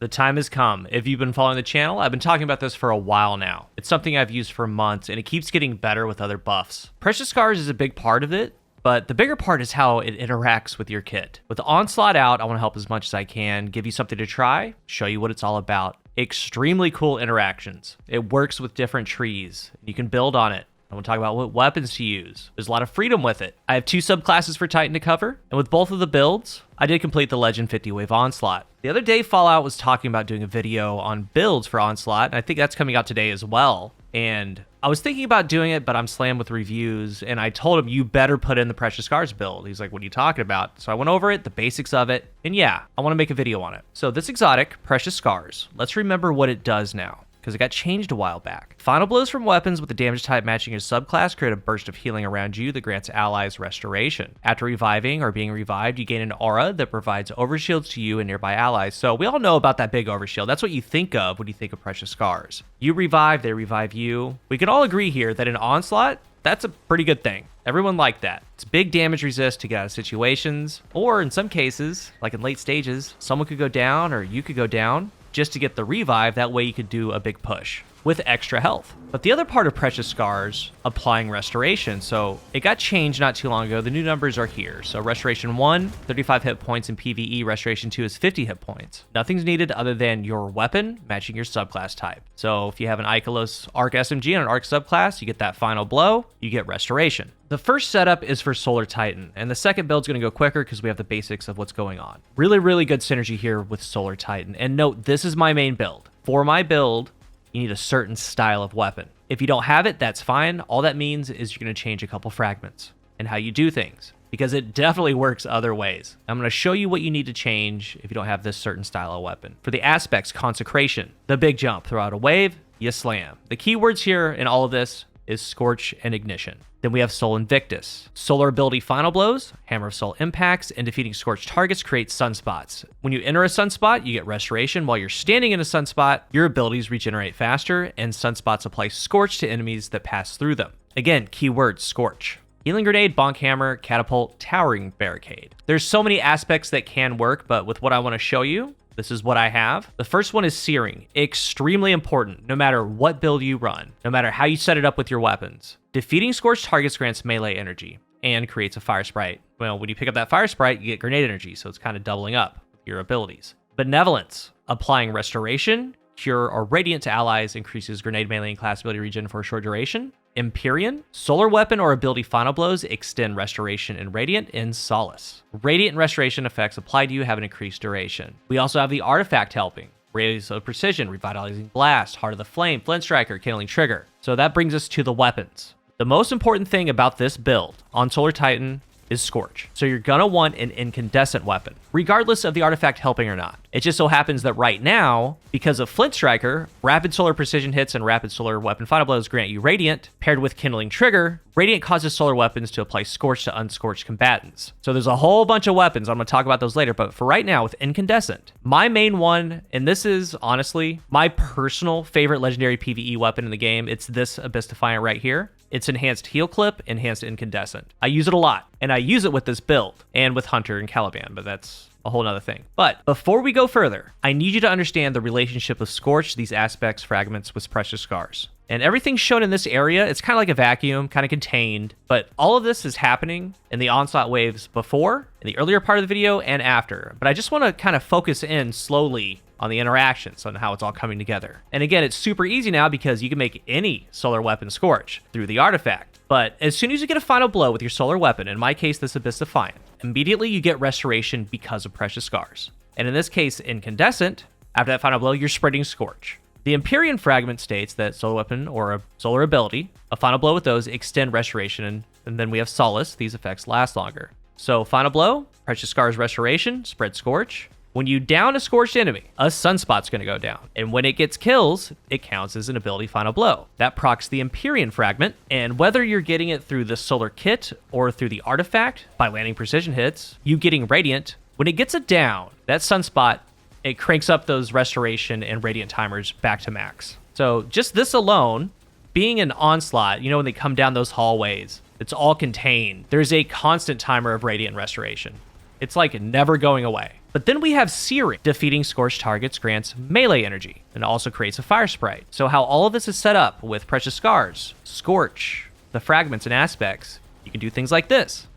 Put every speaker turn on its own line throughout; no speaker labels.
The time has come. If you've been following the channel, I've been talking about this for a while now. It's something I've used for months, and it keeps getting better with other buffs. Precious Scars is a big part of it, but the bigger part is how it interacts with your kit. With the Onslaught out, I want to help as much as I can, give you something to try, show you what it's all about. Extremely cool interactions. It works with different trees. You can build on it. I want to talk about what weapons to use. There's a lot of freedom with it. I have 2 subclasses for Titan to cover, and with both of the builds, I did complete the Legend 50-Wave Onslaught. The other day, Fallout was talking about doing a video on builds for Onslaught, and I think that's coming out today as well. And I was thinking about doing it, but I'm slammed with reviews, and I told him, you better put in the Precious Scars build. He's like, what are you talking about? So I went over it, the basics of it, and yeah, I want to make a video on it. So this exotic, Precious Scars, let's remember what it does now, because it got changed a while back. Final blows from weapons with the damage type matching your subclass create a burst of healing around you that grants allies restoration. After reviving or being revived, you gain an aura that provides overshields to you and nearby allies. So we all know about that big overshield. That's what you think of when you think of Precious Scars. You revive, they revive you. We can all agree here that in Onslaught, that's a pretty good thing. Everyone liked that. It's big damage resist to get out of situations, or in some cases, like in late stages, someone could go down or you could go down just to get the revive. That way you could do a big push with extra health. But the other part of Precious Scars, applying restoration. So it got changed not too long ago. The new numbers are here. So Restoration 1, 35 hit points in PvE. Restoration 2 is 50 hit points. Nothing's needed other than your weapon matching your subclass type. So if you have an Icolos Arc SMG and an Arc subclass, you get that final blow, you get restoration. The first setup is for Solar Titan, and the second build's going to go quicker because we have the basics of what's going on. Really, really good synergy here with Solar Titan. And note, this is my main build. For my build, you need a certain style of weapon. If you don't have it, that's fine. All that means is you're going to change a couple fragments and how you do things, because it definitely works other ways. I'm going to show you what you need to change if you don't have this certain style of weapon. For the aspects, Consecration, the big jump. Throw out a wave, you slam. The keywords here in all of this is Scorch and Ignition. Then we have Soul Invictus. Solar ability Final Blows, Hammer of Soul impacts, and defeating scorched targets creates sunspots. When you enter a sunspot, you get restoration. While you're standing in a sunspot, your abilities regenerate faster, and sunspots apply Scorch to enemies that pass through them. Again, keyword Scorch. Healing Grenade, Bonk Hammer, Catapult, Towering Barricade. There's so many aspects that can work, but with what I want to show you, this is what I have. The first one is Searing. Extremely important, no matter what build you run, no matter how you set it up with your weapons. Defeating scorched targets grants melee energy and creates a fire sprite. Well, when you pick up that fire sprite, you get grenade energy, so it's kind of doubling up your abilities. Benevolence. Applying restoration, cure, or radiant to allies increases grenade melee and class ability regen for a short duration. Empyrean, solar weapon or ability final blows extend restoration and radiant in Solace. Radiant and restoration effects applied to you have an increased duration. We also have the artifact helping. Rays of Precision, Revitalizing Blast, Heart of the Flame, Flint Striker, Kindling Trigger. So that brings us to the weapons. The most important thing about this build on Solar Titan is Scorch. So you're gonna want an incandescent weapon, regardless of the artifact helping or not. It just so happens that right now, because of Flint Striker, rapid solar precision hits and rapid solar weapon final blows grant you Radiant, paired with Kindling Trigger. Radiant causes solar weapons to apply Scorch to unscorched combatants. So there's a whole bunch of weapons. I'm gonna talk about those later, but for right now with Incandescent, my main one, and this is honestly my personal favorite legendary PvE weapon in the game, it's this Abyss Defiant right here. It's Enhanced Heal Clip, Enhanced Incandescent. I use it a lot, and I use it with this build, and with Hunter and Caliban, but that's a whole nother thing. But before we go further, I need you to understand the relationship of Scorch, these aspects, fragments with Precious Scars. And everything shown in this area, it's kind of like a vacuum, kind of contained, but all of this is happening in the Onslaught waves before, in the earlier part of the video, and after. But I just want to kind of focus in slowly on the interactions, on how it's all coming together. And again, it's super easy now because you can make any solar weapon Scorch through the artifact. But as soon as you get a final blow with your solar weapon, in my case, this Abyss Defiant, immediately you get restoration because of Precious Scars. And in this case, Incandescent, after that final blow, you're spreading Scorch. The Empyrean fragment states that solar weapon or a solar ability, a final blow with those extend restoration, and then we have Solace, these effects last longer. So final blow, Precious Scars restoration, spread Scorch. When you down a scorched enemy, a sunspot's going to go down. And when it gets kills, it counts as an ability final blow. That procs the Empyrean fragment, and whether you're getting it through the solar kit or through the artifact, by landing precision hits, you getting Radiant, when it gets a down, that sunspot, it cranks up those restoration and Radiant timers back to max. So just this alone, being an Onslaught, you know when they come down those hallways, it's all contained. There's a constant timer of Radiant restoration. It's like never going away. But then we have Searing. Defeating scorched targets grants melee energy and also creates a fire sprite. So how all of this is set up with Precious Scars, Scorch, the fragments and aspects, you can do things like this.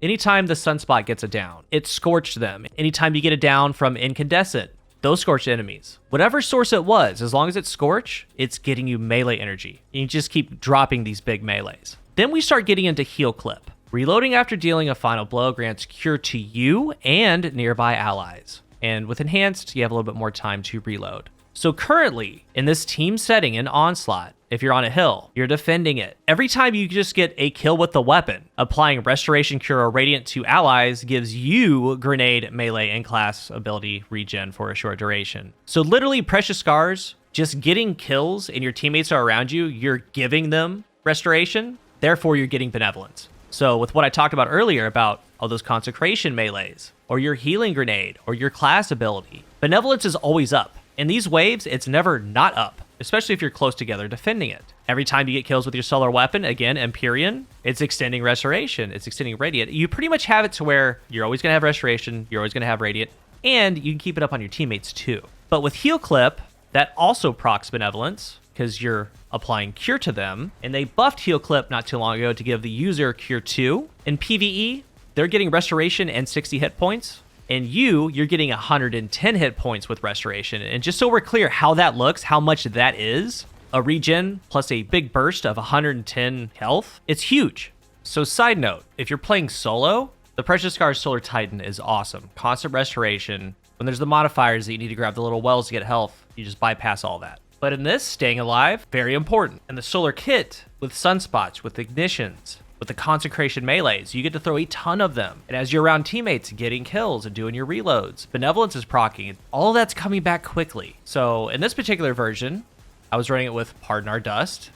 Anytime the Sunspot gets a down, it scorched them. Anytime you get a down from Incandescent, those scorched enemies. Whatever source it was, as long as it's Scorch, it's getting you melee energy. And you just keep dropping these big melees. Then we start getting into Heal Clip. Reloading after dealing a final blow grants cure to you and nearby allies. And with Enhanced, you have a little bit more time to reload. So currently, in this team setting in Onslaught, if you're on a hill, you're defending it. Every time you just get a kill with the weapon, applying Restoration, Cure, or Radiant to allies gives you Grenade, Melee, and Class ability regen for a short duration. So literally, Precious Scars, just getting kills and your teammates are around you, you're giving them Restoration, therefore you're getting Benevolence. So with what I talked about earlier about all those Consecration melees, or your Healing Grenade, or your Class ability, Benevolence is always up. In these waves, it's never not up, especially if you're close together defending it. Every time you get kills with your solar weapon, again, Empyrean, it's extending Restoration, it's extending Radiant. You pretty much have it to where you're always going to have Restoration, you're always going to have Radiant, and you can keep it up on your teammates too. But with Heal Clip, that also procs Benevolence, because you're applying Cure to them, and they buffed Heal Clip not too long ago to give the user Cure 2. In PvE, they're getting Restoration and 60 hit points. And you're getting 110 hit points with Restoration. And just so we're clear how that looks, how much that is, a regen plus a big burst of 110 health, it's huge. So side note, if you're playing solo, the Precious Scars Solar Titan is awesome. Constant Restoration. When there's the modifiers that you need to grab the little wells to get health, you just bypass all that. But in this, staying alive, very important. And the Solar Kit with Sunspots, with Ignitions, with the Consecration melees, you get to throw a ton of them. And as you're around teammates, getting kills and doing your reloads, Benevolence is proccing. All of that's coming back quickly. So in this particular version, I was running it with Pardon Our Dust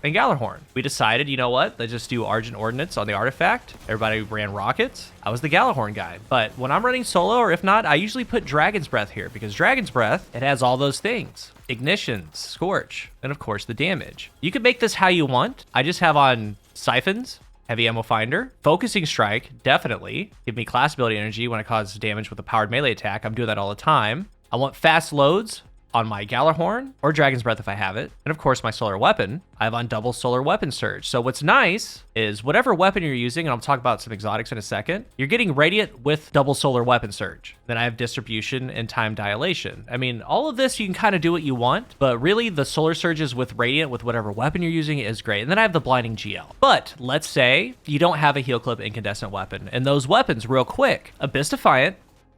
and Galahorn. We decided, you know what? Let's just do Argent Ordnance on the artifact. Everybody ran rockets. I was the Galahorn guy. But when I'm running solo, or if not, I usually put Dragon's Breath here because Dragon's Breath, it has all those things. Ignitions, Scorch, and of course the damage. You can make this how you want. I just have on Siphons, Heavy Ammo Finder, Focusing Strike, definitely. Give me class ability energy when I cause damage with a powered melee attack. I'm doing that all the time. I want fast loads on my Galahorn or Dragon's Breath if I have it. And of course my solar weapon, I have on double solar weapon surge. So what's nice is whatever weapon you're using, and I'll talk about some exotics in a second, you're getting Radiant with double solar weapon surge. Then I have distribution and time dilation. I mean, all of this, you can kind of do what you want, but really the solar surges with Radiant with whatever weapon you're using is great. And then I have the blinding GL. But let's say you don't have a Heal Clip incandescent weapon, and those weapons real quick, Abyss Defiant,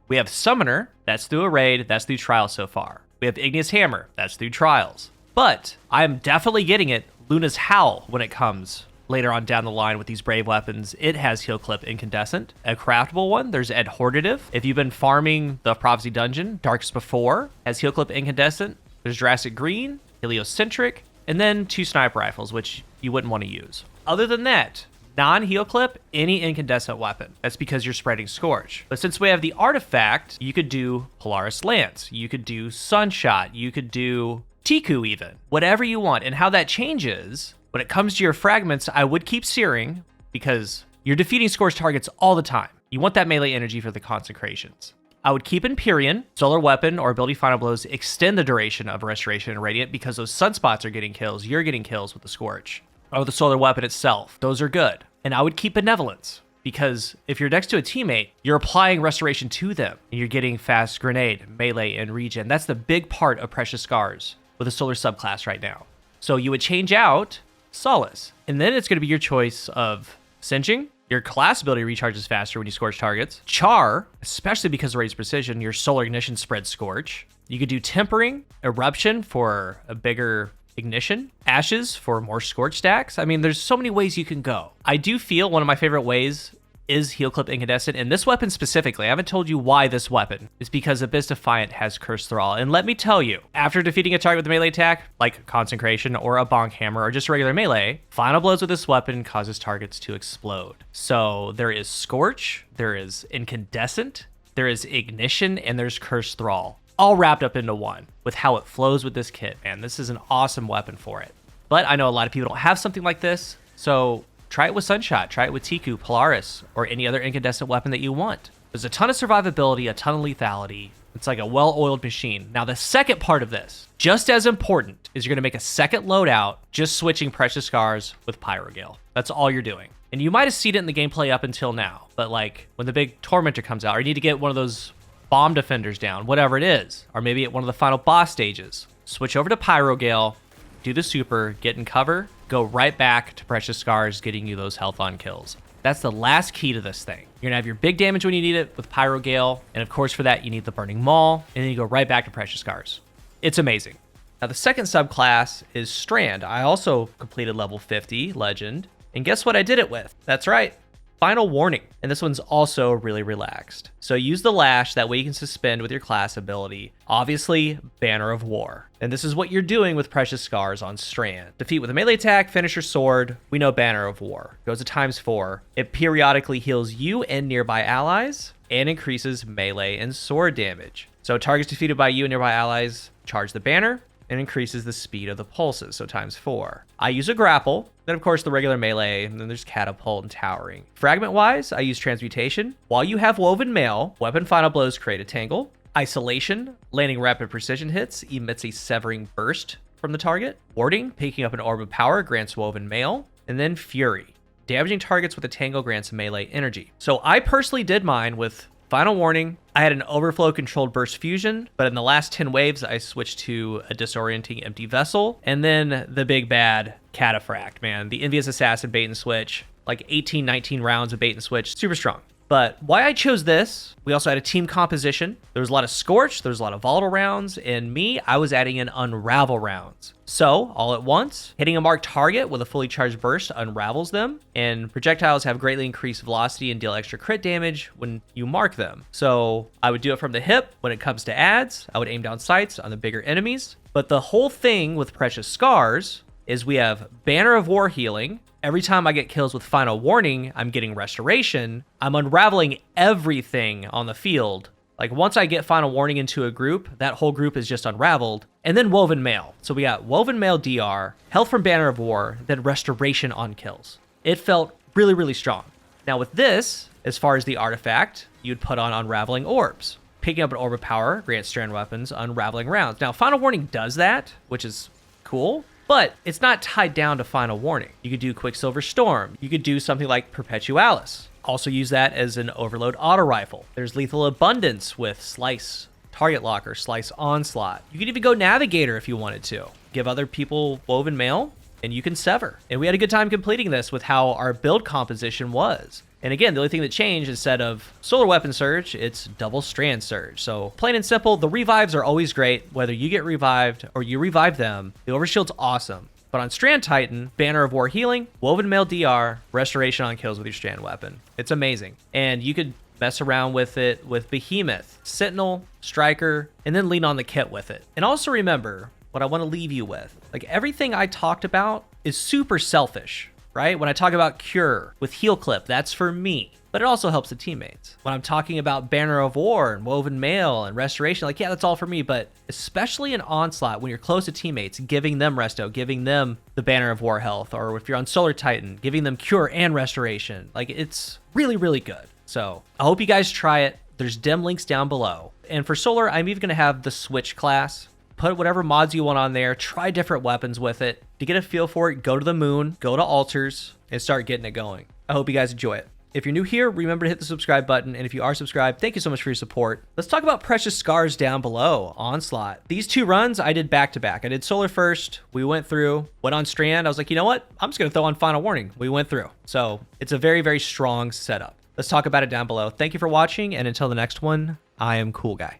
we have Summoner, that's through a raid, that's through trial so far. We have Igneous Hammer, that's through trials. But I'm definitely getting it Luna's Howl when it comes later on down the line with these brave weapons. It has Heal Clip Incandescent. A craftable one, there's Adhortative. If you've been farming the Prophecy Dungeon, Darkest Before has Heal Clip Incandescent. There's Jurassic Green, Heliocentric, and then 2 sniper rifles, which you wouldn't want to use. Other than that, non-heal clip, any incandescent weapon. That's because you're spreading Scorch. But since we have the artifact, you could do Polaris Lance, you could do Sunshot, you could do Tiku even. Whatever you want. And how that changes, when it comes to your fragments, I would keep Searing because you're defeating Scorch targets all the time. You want that melee energy for the Consecrations. I would keep Empyrean, Solar Weapon, or Ability Final Blows extend the duration of Restoration and Radiant because those Sunspots are getting kills. You're getting kills with the Scorch. Or the solar weapon itself. Those are good. And I would keep Benevolence because if you're next to a teammate, you're applying Restoration to them and you're getting fast grenade, melee, and regen. That's the big part of Precious Scars with a solar subclass right now. So you would change out Solace. And then it's going to be your choice of Singeing. Your class ability recharges faster when you Scorch targets. Char, especially because of Raised Precision, your Solar Ignition spreads Scorch. You could do Tempering, Eruption for a bigger Ignition, Ashes for more Scorch stacks. I mean, there's so many ways you can go. I do feel one of my favorite ways is Heal Clip incandescent, and this weapon specifically, I haven't told you why this weapon, is because Abyss Defiant has Curse Thrall. And let me tell you, after defeating a target with a melee attack, like Consecration or a Bonk Hammer or just regular melee, final blows with this weapon causes targets to explode. So there is Scorch, there is Incandescent, there is Ignition, and there's Curse Thrall, all wrapped up into one with how it flows with this kit. Man, this is an awesome weapon for it. But I know a lot of people don't have something like this, so try it with Sunshot, try it with Tiku, Polaris, or any other incandescent weapon that you want. There's a ton of survivability, a ton of lethality. It's like a well-oiled machine. Now, the second part of this, just as important, is you're gonna make a second loadout just switching Precious Scars with Pyrogale. That's all you're doing. And you might have seen it in the gameplay up until now, but like when the big Tormentor comes out, or you need to get one of those bomb defenders down, whatever it is, or maybe at one of the final boss stages, switch over to Pyrogale, do the super, get in cover, go right back to Precious Scars, getting you those health on kills. That's the last key to this thing. You're gonna have your big damage when you need it with Pyrogale, and of course for that you need the Burning Maul, and then you go right back to Precious Scars. It's amazing. Now the second subclass is Strand. I also completed level 50 Legend, and guess what I did it with? That's right, Final Warning. And this one's also really relaxed. So use the Lash, that way you can suspend with your class ability. Obviously, Banner of War. And this is what you're doing with Precious Scars on Strand. Defeat with a melee attack, finisher sword, we know Banner of War. Goes to ×4. It periodically heals you and nearby allies, and increases melee and sword damage. So targets defeated by you and nearby allies, charge the banner, and increases the speed of the pulses, so ×4. I use a grapple, then of course the regular melee, and then there's catapult and towering. Fragment wise, I use transmutation. While you have woven mail, weapon final blows create a tangle. Isolation, landing rapid precision hits, emits a severing burst from the target. Warding, picking up an orb of power, grants woven mail. And then fury, damaging targets with a tangle grants melee energy. So I personally did mine with Final Warning. I had an overflow controlled burst fusion, but in the last 10 waves, I switched to a disorienting empty vessel, and then the big bad Cataphract, man. The Envious Assassin bait and switch, like 18, 19 rounds of bait and switch, super strong. But why I chose this, we also had a team composition. There was a lot of Scorch, there was a lot of volatile rounds, and me, I was adding in Unravel rounds. So, all at once, hitting a marked target with a fully charged burst unravels them, and projectiles have greatly increased velocity and deal extra crit damage when you mark them. So, I would do it from the hip. When it comes to adds, I would aim down sights on the bigger enemies. But the whole thing with Precious Scars is we have Banner of War healing. Every time I get kills with Final Warning, I'm getting Restoration. I'm unraveling everything on the field. Like once I get Final Warning into a group, that whole group is just unraveled. And then Woven Mail. So we got Woven Mail DR, Health from Banner of War, then Restoration on kills. It felt really, really strong. Now with this, as far as the artifact, you'd put on Unraveling Orbs. Picking up an Orb of Power grants Strand weapons unraveling rounds. Now Final Warning does that, which is cool. But it's not tied down to Final Warning. You could do Quicksilver Storm. You could do something like Perpetualis. Also use that as an overload auto rifle. There's Lethal Abundance with Slice, Target Locker, Slice Onslaught. You could even go Navigator if you wanted to. Give other people Woven Mail, and you can sever. And we had a good time completing this with how our build composition was. And again, the only thing that changed, instead of Solar Weapon Surge, it's Double Strand Surge. So plain and simple, the revives are always great. Whether you get revived or you revive them, the Overshield's awesome. But on Strand Titan, Banner of War healing, Woven Mail DR, Restoration on kills with your Strand weapon. It's amazing. And you could mess around with it with Behemoth, Sentinel, Striker, and then lean on the kit with it. And also remember what I want to leave you with. Like everything I talked about is super selfish. Right? When I talk about Cure with Heal Clip, that's for me, but it also helps the teammates. When I'm talking about Banner of War and Woven Mail and Restoration, like, yeah, that's all for me, but especially in Onslaught, when you're close to teammates, giving them Resto, giving them the Banner of War health, or if you're on Solar Titan, giving them Cure and Restoration, like, it's really, really good. So I hope you guys try it. There's dim links down below. And for Solar, I'm even going to have the Switch class. Put whatever mods you want on there, try different weapons with it. To get a feel for it, go to the moon, go to altars, and start getting it going. I hope you guys enjoy it. If you're new here, remember to hit the subscribe button, and if you are subscribed, thank you so much for your support. Let's talk about Precious Scars down below, Onslaught. These two runs I did back-to-back. I did Solar first, we went through, went on Strand, I was like, you know what? I'm just gonna throw on Final Warning. We went through. So it's a very, very strong setup. Let's talk about it down below. Thank you for watching, and until the next one, I am CoolGuy.